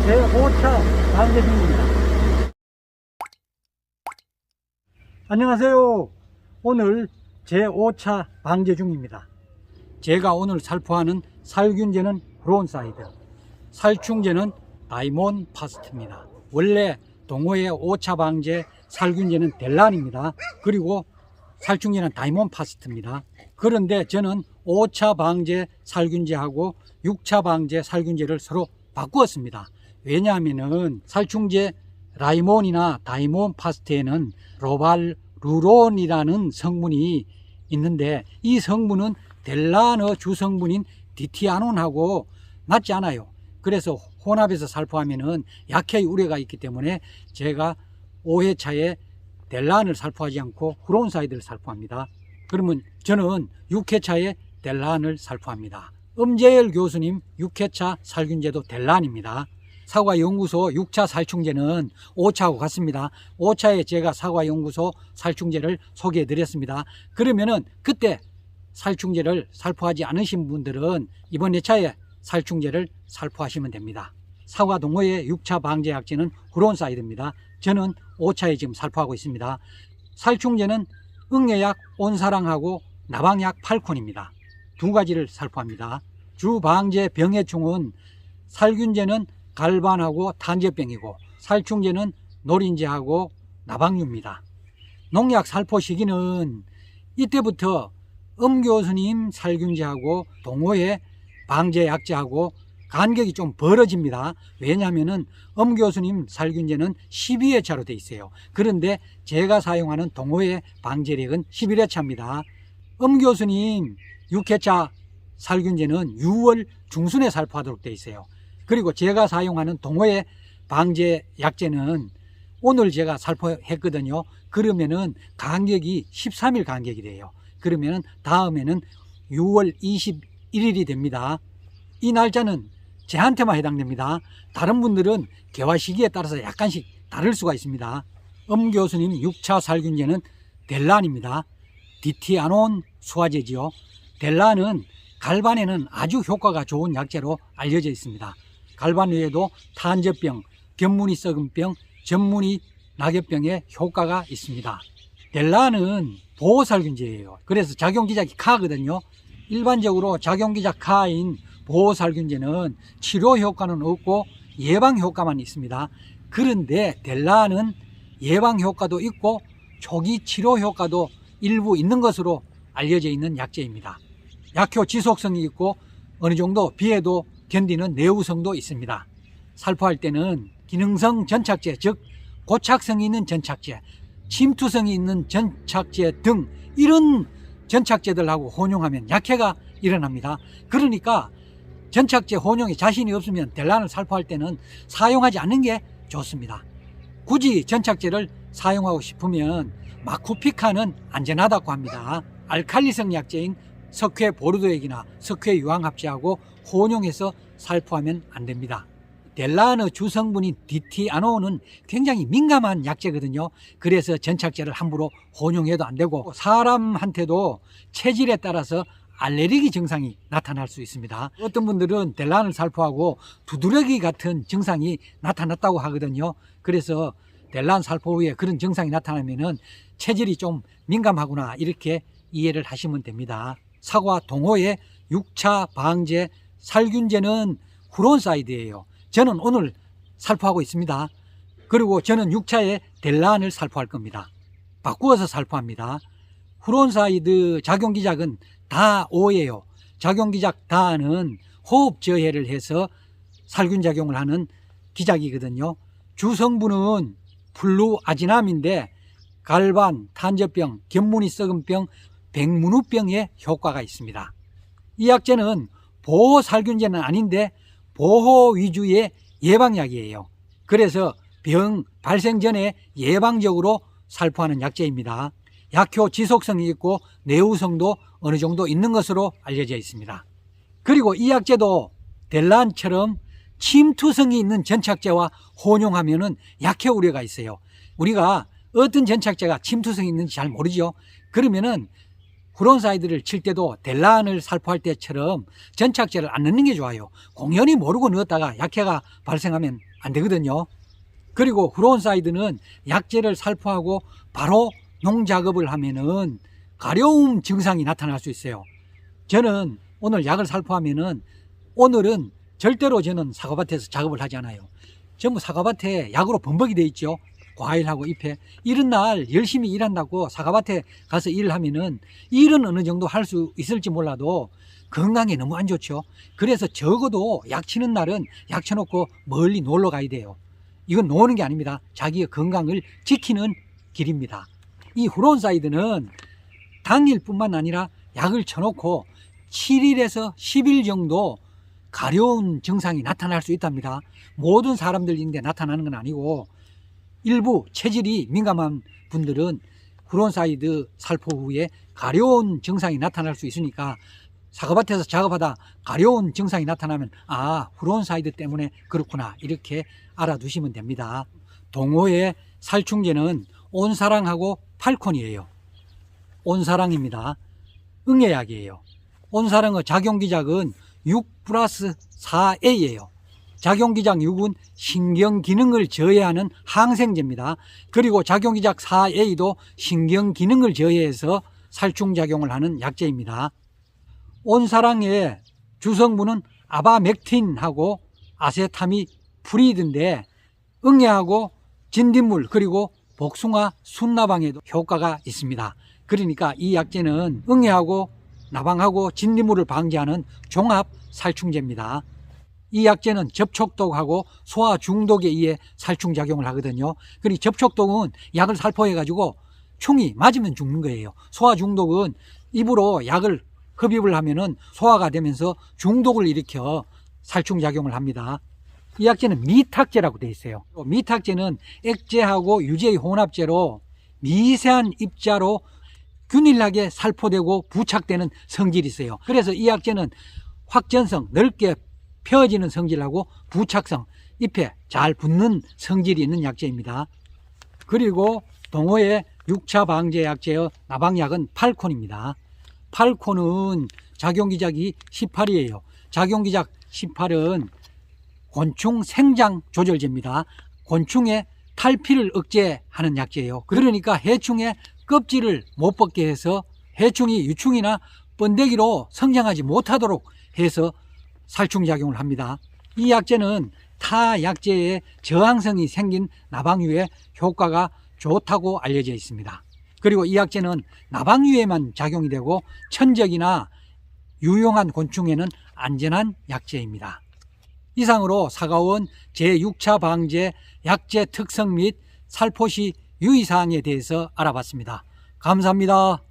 제5차 방제 중입니다. 안녕하세요. 오늘 제5차 방제 중입니다. 제가 오늘 살포하는 살균제는 후론사이드, 살충제는 다이몬 파스트입니다. 원래 동호회 5차 방제 살균제는 델란입니다. 그리고 살충제는 다이몬 파스트입니다. 그런데 저는 5차 방제 살균제하고 6차 방제 살균제를 서로 바꾸었습니다. 왜냐하면은 살충제 라이몬이나 다이몬 파스트에는 로발루론이라는 성분이 있는데 이 성분은 델란의 주성분인 디티아논하고 맞지 않아요. 그래서 혼합해서 살포하면은 약해의 우려가 있기 때문에 제가 5회차에 델란을 살포하지 않고 후론사이드를 살포합니다. 그러면 저는 6회차에 델란을 살포합니다. 엄재열 교수님 6회차 살균제도 델란입니다. 사과연구소 6차 살충제는 5차하고 같습니다. 5차에 제가 사과연구소 살충제를 소개해 드렸습니다. 그러면은 그때 살충제를 살포하지 않으신 분들은 이번 회차에 살충제를 살포하시면 됩니다. 사과동호회 6차 방제약제는 후론사이드입니다. 저는 5차에 지금 살포하고 있습니다. 살충제는 응애약 온사랑하고 나방약 팔콘입니다. 두 가지를 살포합니다. 주방제 병해충은 살균제는 갈반하고 탄저병이고 살충제는 노린재하고 나방류입니다. 농약 살포 시기는 이때부터 엄교수님 살균제하고 동호회 방제약제하고 간격이 좀 벌어집니다. 왜냐하면 엄교수님 살균제는 12회차로 되어 있어요. 그런데 제가 사용하는 동호회 방제력은 11회차입니다. 엄교수님 6회차 살균제는 6월 중순에 살포하도록 되어 있어요. 그리고 제가 사용하는 동호회 방제약제는 오늘 제가 살포했거든요. 그러면은 간격이 13일 간격이 돼요. 그러면은 다음에는 6월 21일이 됩니다. 이 날짜는 제한테만 해당됩니다. 다른 분들은 개화 시기에 따라서 약간씩 다를 수가 있습니다. 엄교수님 6차 살균제는 델란입니다. 디티아논 수화제지요. 델란은 갈반에는 아주 효과가 좋은 약제로 알려져 있습니다. 갈반 외에도 탄저병, 견무늬 썩은병, 전무늬 낙엽병에 효과가 있습니다. 델란은 보호살균제예요. 그래서 작용기작이 카거든요. 일반적으로 작용기작 카인 보호살균제는 치료 효과는 없고 예방 효과만 있습니다. 그런데 델란은 예방 효과도 있고 초기 치료 효과도 일부 있는 것으로 알려져 있는 약제입니다. 약효 지속성이 있고 어느 정도 비에도 견디는 내후성도 있습니다. 살포할 때는 기능성 전착제, 즉 고착성이 있는 전착제, 침투성이 있는 전착제 등 이런 전착제들하고 혼용하면 약해가 일어납니다. 그러니까 전착제 혼용에 자신이 없으면 델란을 살포할 때는 사용하지 않는 게 좋습니다. 굳이 전착제를 사용하고 싶으면 마쿠피카는 안전하다고 합니다. 알칼리성 약제인 석회보르도액이나 석회유황합제하고 혼용해서 살포하면 안 됩니다. 델란의 주성분인 디티아논은 굉장히 민감한 약제거든요. 그래서 전착제를 함부로 혼용해도 안 되고 사람한테도 체질에 따라서 알레르기 증상이 나타날 수 있습니다. 어떤 분들은 델란을 살포하고 두드러기 같은 증상이 나타났다고 하거든요. 그래서 델란 살포 후에 그런 증상이 나타나면은 체질이 좀 민감하구나 이렇게 이해를 하시면 됩니다. 사과 동호회 6차 방제 살균제는 후론사이드예요. 저는 오늘 살포하고 있습니다. 그리고 저는 6차에 델란을 살포할 겁니다. 바꾸어서 살포합니다. 후론사이드 작용기작은 다 O예요. 작용기작 다는 호흡 저해를 해서 살균작용을 하는 기작이거든요. 주성분은 플루아지남인데 갈반, 탄저병, 견무늬 썩은병, 백문우병에 효과가 있습니다. 이 약제는 보호살균제는 아닌데 보호 위주의 예방약이에요. 그래서 병 발생 전에 예방적으로 살포하는 약제입니다. 약효 지속성이 있고 내후성도 어느 정도 있는 것으로 알려져 있습니다. 그리고 이 약제도 델란처럼 침투성이 있는 전착제와 혼용하면 약효 우려가 있어요. 우리가 어떤 전착제가 침투성이 있는지 잘 모르죠. 그러면은 후론사이드를 칠 때도 델란을 살포할 때처럼 전착제를 안 넣는 게 좋아요. 공연히 모르고 넣었다가 약해가 발생하면 안 되거든요. 그리고 후론사이드는 약재를 살포하고 바로 농작업을 하면은 가려움 증상이 나타날 수 있어요. 저는 오늘 약을 살포하면은 오늘은 절대로 저는 사과밭에서 작업을 하지 않아요. 전부 사과밭에 약으로 범벅이 돼 있죠. 과일하고 잎에. 이런 날 열심히 일한다고 사과밭에 가서 일을 하면은 일은 어느 정도 할 수 있을지 몰라도 건강에 너무 안 좋죠. 그래서 적어도 약 치는 날은 약 쳐놓고 멀리 놀러 가야 돼요. 이건 노는 게 아닙니다. 자기의 건강을 지키는 길입니다. 이 후론사이드는 당일뿐만 아니라 약을 쳐놓고 7일에서 10일 정도 가려운 증상이 나타날 수 있답니다. 모든 사람들인데 나타나는 건 아니고 일부 체질이 민감한 분들은 후론사이드 살포 후에 가려운 증상이 나타날 수 있으니까 사과밭에서 작업하다 가려운 증상이 나타나면 후론사이드 때문에 그렇구나 이렇게 알아두시면 됩니다. 동호의 살충제는 온사랑하고 팔콘이에요. 온사랑입니다. 응애약이에요. 온사랑의 작용기작은 6+4A예요. 작용기작 6은 신경기능을 저해하는 항생제입니다. 그리고 작용기작 4A도 신경기능을 저해해서 살충작용을 하는 약제입니다. 온사랑의 주성분은 아바맥틴하고 아세타미프리드인데 응애하고 진딧물 그리고 복숭아 순나방에도 효과가 있습니다. 그러니까 이 약제는 응애하고 나방하고 진딧물을 방지하는 종합 살충제입니다. 이 약제는 접촉독하고 소화 중독에 의해 살충작용을 하거든요. 그리고 접촉독은 약을 살포해 가지고 충이 맞으면 죽는 거예요. 소화 중독은 입으로 약을 흡입을 하면은 소화가 되면서 중독을 일으켜 살충작용을 합니다. 이 약제는 미탁제라고 되어 있어요. 미탁제는 액제하고 유제의 혼합제로 미세한 입자로 균일하게 살포되고 부착되는 성질이 있어요. 그래서 이 약제는 확전성, 넓게 펴지는 성질하고 부착성, 잎에 잘 붙는 성질이 있는 약제입니다. 그리고 동호의 6차 방제 약제의 나방약은 팔콘입니다. 팔콘은 작용기작이 18이에요. 작용기작 18은 곤충 생장 조절제입니다. 곤충의 탈피를 억제하는 약제예요. 그러니까 해충의 껍질을 못 벗게 해서 해충이 유충이나 번데기로 성장하지 못하도록 해서 살충작용을 합니다. 이 약제는 타 약제에 저항성이 생긴 나방류에 효과가 좋다고 알려져 있습니다. 그리고 이 약제는 나방류에만 작용이 되고 천적이나 유용한 곤충에는 안전한 약제입니다. 이상으로 사과원 제6차 방제 약제 특성 및 살포시 유의사항에 대해서 알아봤습니다. 감사합니다.